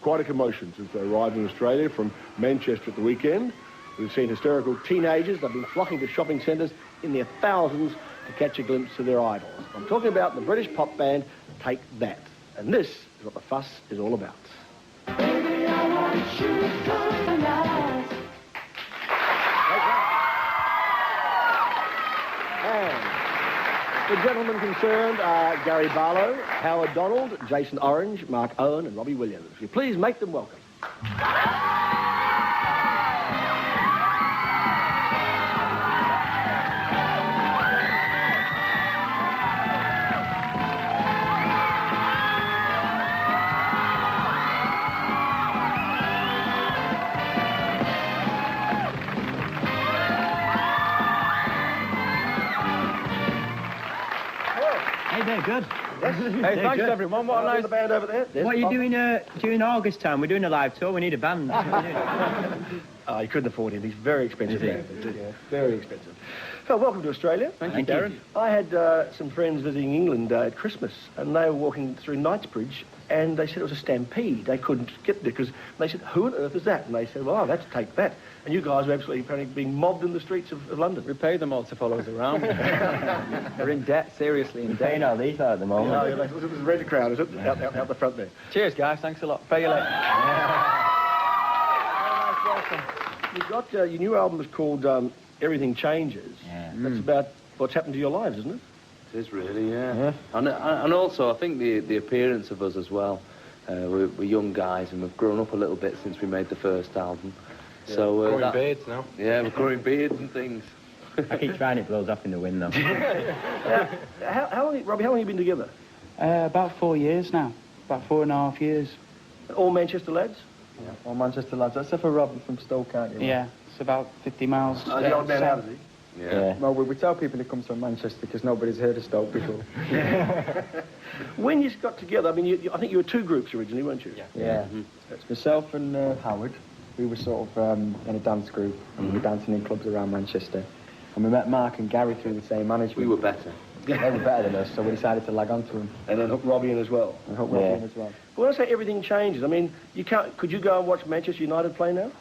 quite a commotion since they arrived in Australia from Manchester at the weekend. We've seen hysterical teenagers. They've been flocking to shopping centres in their thousands to catch a glimpse of their idols. I'm talking about the British pop band Take That. And this is what the fuss is all about. Baby, I want you to come alive. And the gentlemen concerned are Gary Barlow, Howard Donald, Jason Orange, Mark Owen and Robbie Williams. Will you please make them welcome? They're good. Yes. Hey, thanks everyone. What a nice... the band over there. What are you doing during August time? We're doing a live tour. We need a band. You couldn't afford him. He's very expensive. Yeah, very expensive. Well, welcome to Australia. Thank you, Darren. I had some friends visiting England at Christmas, and they were walking through Knightsbridge, and they said it was a stampede. They couldn't get there because they said, "Who on earth is that?" And they said, "Well, that's Take That." And you guys were absolutely apparently being mobbed in the streets of London. We pay them all to follow us around. We're in debt, seriously in debt. Paying all these out at the moment. No, it was a red crowd, is it? Out the front there. Cheers, guys. Thanks a lot. Pay you later. You've got your new album is called Everything Changes. Yeah. That's about what's happened to your lives, isn't it? It is really, yeah. And also, I think the appearance of us as well. We're young guys and we've grown up a little bit since we made the first album. Yeah, so growing beards now. Yeah, we're growing beards and things. I keep trying, it blows off in the wind, though. How long, Robbie, how long have you been together? About 4 years now. About 4.5 years. All Manchester lads? Yeah, all Manchester lads. Except for Rob from Stoke, aren't you? Yeah, it's about 50 miles. The old man out, is he? Yeah. Well, we tell people he comes from Manchester because nobody's heard of Stoke before. When you got together, I mean, I think you were two groups originally, weren't you? Yeah. It's myself and Howard. We were sort of in a dance group and we were dancing in clubs around Manchester. And we met Mark and Gary through the same management. We were better. They were better than us, so we decided to lag on to them. And then hook Robbie in as well. And hook Robbie in as well. But when I say everything changes, I mean, you can't. Could you go and watch Manchester United play now?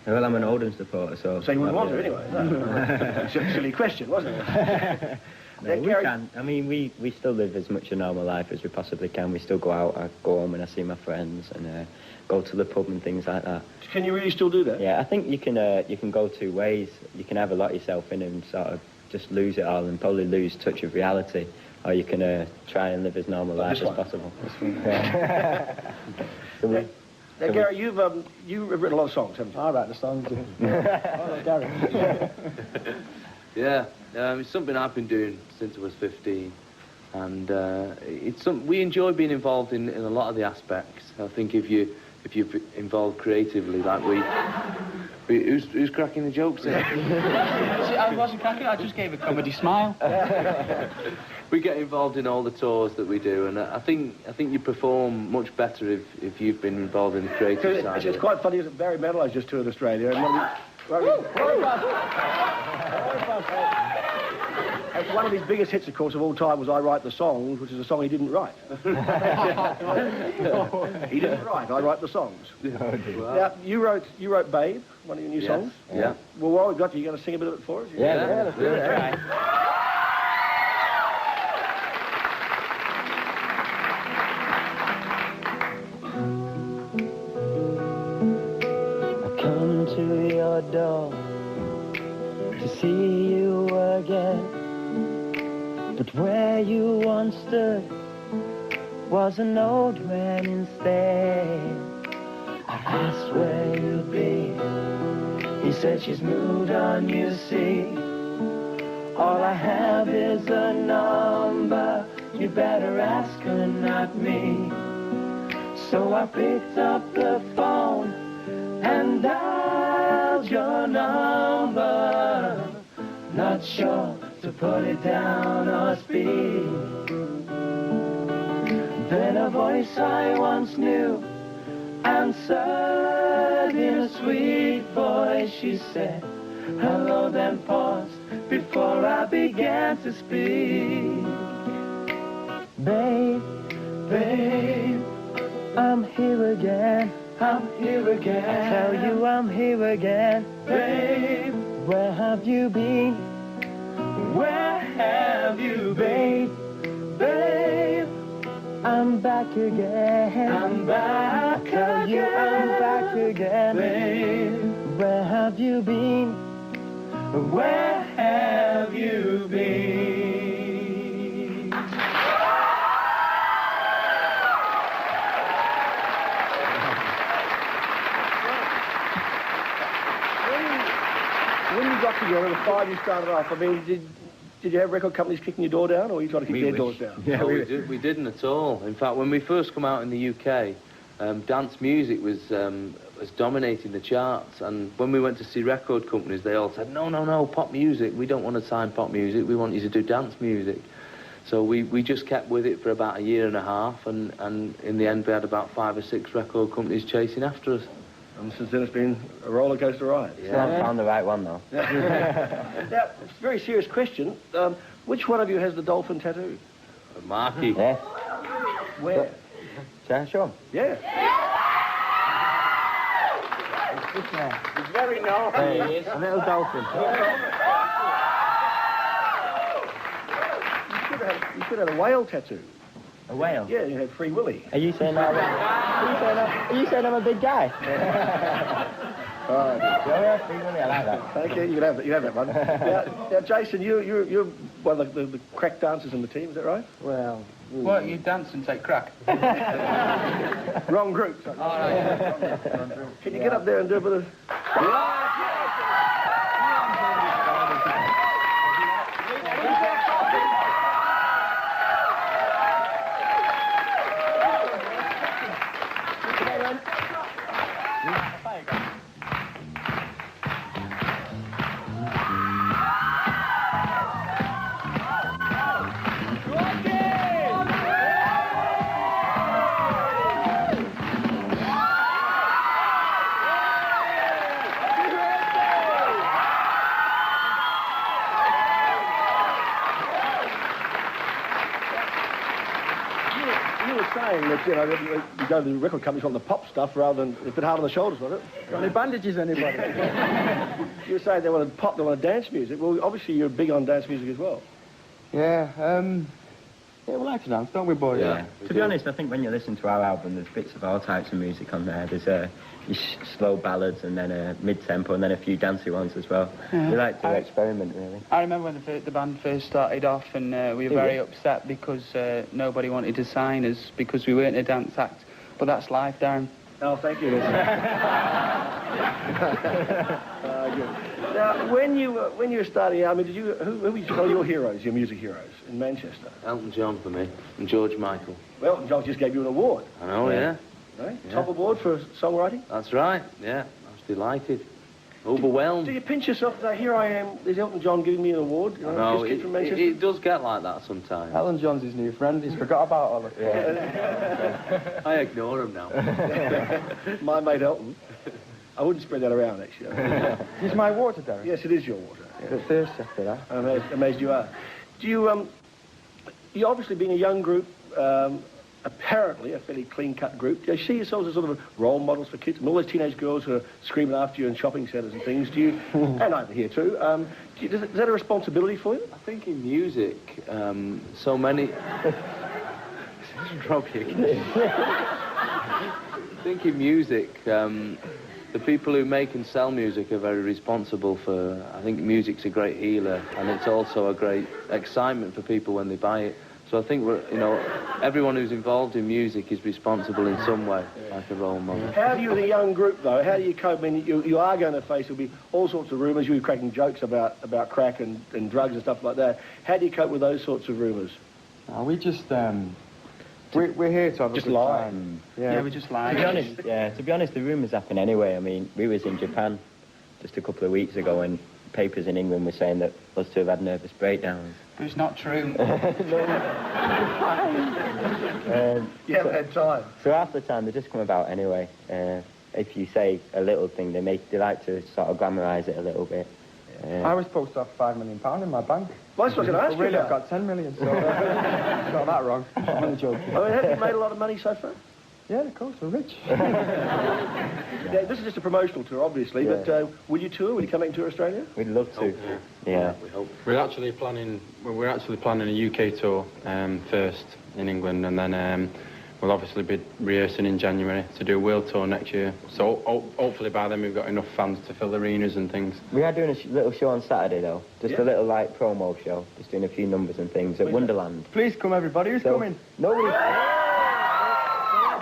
Well, I'm an Oldham supporter, so... So you wouldn't want to anyway. No. Silly question, wasn't it? No, we can. I mean, we still live as much a normal life as we possibly can. We still go out, I go home and I see my friends and go to the pub and things like that. Can you really still do that? Yeah, I think you can go two ways. You can either lock yourself in and sort of just lose it all and probably lose touch of reality, or you can try and live as normal life as possible. Now, Gary, you've written a lot of songs, haven't you? I write the songs. Oh, Gary. Yeah, it's something I've been doing since I was 15, and we enjoy being involved in a lot of the aspects. I think if you're involved creatively, like who's cracking the jokes in? I wasn't cracking, I just gave a comedy smile. We get involved in all the tours that we do, and I think you perform much better if you've been involved in the creative side. It's quite funny that Barry Manilow's just toured Australia, and one of his biggest hits, of course, of all time was "I Write the Songs," which is a song he didn't write. He didn't write. I write the songs. Now, you wrote "Babe," one of your new songs. Yeah. Well, while we've got you going to sing a bit of it for us? Yeah, let's do it. Your door to see you again, but where you once stood was an old man instead. I asked where you'd be, he said she's moved on, you see. All I have is a number, you better ask her, not me. So I picked up the phone and dialed your number, not sure to put it down or speak. Then a voice I once knew answered in a sweet voice. She said, hello, then paused before I began to speak. Babe, babe, I'm here again. I'm here again. I tell you I'm here again. Babe, Where have you been? where have you been? Babe, I'm back again. I'm back I tell you I'm back again. Babe, Where have you been? where have you been? When you got together, the 5 you started off, I mean, did you have record companies kicking your door down, or were you trying to kick their doors down? Yeah, we didn't at all. In fact, when we first come out in the UK, dance music was dominating the charts, and when we went to see record companies, they all said, no, pop music, we don't want to sign pop music, we want you to do dance music. So we just kept with it for about a year and a half, and in the end we had about 5 or 6 record companies chasing after us. And since then it's been a roller coaster ride. Still haven't found the right one, though. Now, it's a very serious question. Which one of you has the dolphin tattoo? Marky. Yeah. Where? Shall I show 'em? Yeah. It's very nice. There he is. A little dolphin. You should have a whale tattoo. A whale? Yeah, you had Free Willy. Are you saying I'm a big guy? Oh, Yeah, Free Willy, I like that. thank you. You can have that. You can have that one. Now, Jason, you're one of the crack dancers in the team. Is that right? Well, What, you dance and take crack? Wrong group. Sorry. Can you get up there and do a bit of? You were saying that, you go to the record companies on the pop stuff rather than a bit hard on the shoulders, wasn't it? got any bandages, anybody? You were saying they want to pop, they want to dance music. Well, obviously you're big on dance music as well. Yeah, we like to dance, don't we, boys? Yeah. To be honest, I think when you listen to our album, there's bits of all types of music on there. There's slow ballads and then a mid-tempo and then a few dancey ones as well. Yeah. We like to experiment, really. I remember when the band first started off, and we were very upset because nobody wanted to sign us because we weren't a dance act. But that's life, Darren. Oh, thank you. Good. Now, when you were starting out, I mean, who would you call your heroes, your music heroes in Manchester? Elton John for me, and George Michael. Well, John just gave you an award. I know, yeah. Right? Yeah. Top award for songwriting. That's right, yeah. I was delighted. Overwhelmed. Do you pinch yourself and say, here I am, there's Elton John giving me an award? You know, No, just kid from Manchester? it does get like that sometimes. Alan John's his new friend. He's forgot about all of it. I ignore him now. My mate Elton. I wouldn't spread that around, actually. He's my water, Derek. Yes, it is your water. A bit thirsty after that. I'm amazed you are. Do you, you obviously being a young group, apparently a fairly clean-cut group, do you see yourselves as sort of role models for kids and all those teenage girls who are screaming after you in shopping centres and things? Do you, and over here too, is that a responsibility for you? I think in music, so many... Robbie again. I think in music, the people who make and sell music are very responsible for... I think music's a great healer, and it's also a great excitement for people when they buy it. So I think, everyone who's involved in music is responsible in some way, like a role model. How do you, as a young group, though, how do you cope? I mean, you are going to face, there'll be all sorts of rumours. You were cracking jokes about crack and drugs and stuff like that. How do you cope with those sorts of rumours? We just, we're here to have Just a good lie. time. Yeah, we just lie. To be honest, the rumours happen anyway. I mean, we was in Japan just a couple of weeks ago and papers in England were saying that us two have had nervous breakdowns. But it's not true. You haven't had time. So half the time they just come about anyway. If you say a little thing, they like to sort of glamorise it a little bit. I was supposed to have £5 million in my bank. Well, that's what I was going to ask But really, you I've about. got 10 million, so got that wrong. I'm only joking. I mean, have you made a lot of money so far? Yeah, of course, we're rich. Yeah, this is just a promotional tour, obviously, Yeah. but will you tour? Will you come back and tour Australia? We'd love to. Yeah. We hope. We're actually planning a UK tour first in England, and then we'll obviously be rehearsing in January to do a world tour next year. So hopefully by then we've got enough fans to fill arenas and things. We are doing a little show on Saturday, though. Just Yeah. a little, like, promo show. Just doing a few numbers and things at Wonderland. Please come, everybody. Who's So, coming?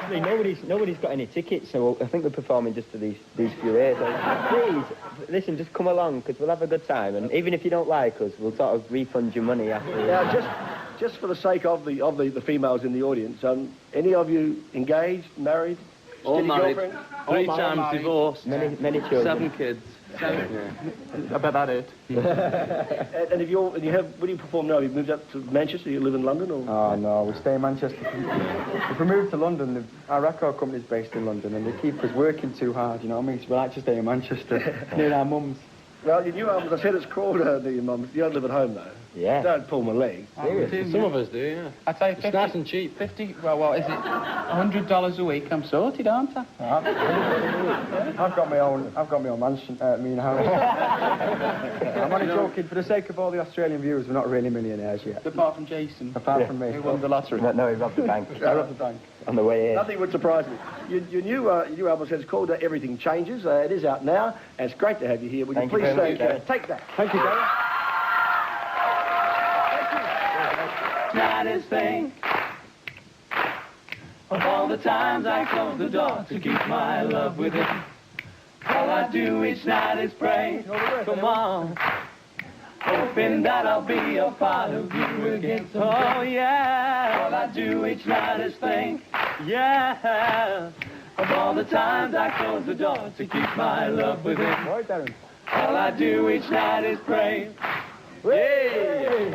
Nobody's got any tickets, so I think we're performing just for these few years. So please, listen, just come along, because we'll have a good time, and even if you don't like us, we'll sort of refund your money after. Now, just for the sake of the females in the audience, any of you engaged, married, All steady married, girlfriend? 3 times divorced, Many children. 7 kids. I bet that it. And if where do you perform now? Have you moved up to Manchester? You live in London, or? Oh, no, we stay in Manchester. If we move to London, our record company's based in London, and they keep us working too hard, you know what I mean? So we like to stay in Manchester, near our mums. Well, your new album, as I said, it's called Near Your Mum. You don't live at home, though. Yeah. Don't pull my leg. Some of us do, yeah. I'd say It's 50, nice and cheap. 50, well, what is it? $100 a week. I'm sorted, aren't I? I've got my own mansion, house. I'm only joking. For the sake of all the Australian viewers, we're not really millionaires yet. Apart from Jason. Apart from me. Who won the lottery. No, he robbed the bank. I robbed the bank. On the way in. Nothing would surprise me. Your new album says it's called Everything Changes. It is out now, and it's great to have you here. Would Thank you you please very much, Gary. take that? Thank you, Gary. Slightest thing of all the times I close the door to keep my love with it. All I do each night is pray, come on, hoping that I'll be a part of you again someday. Oh yeah, all I do each night is think, yeah, of all the times I close the door to keep my love with it. Right, Darren. All I do each night is pray. Hey!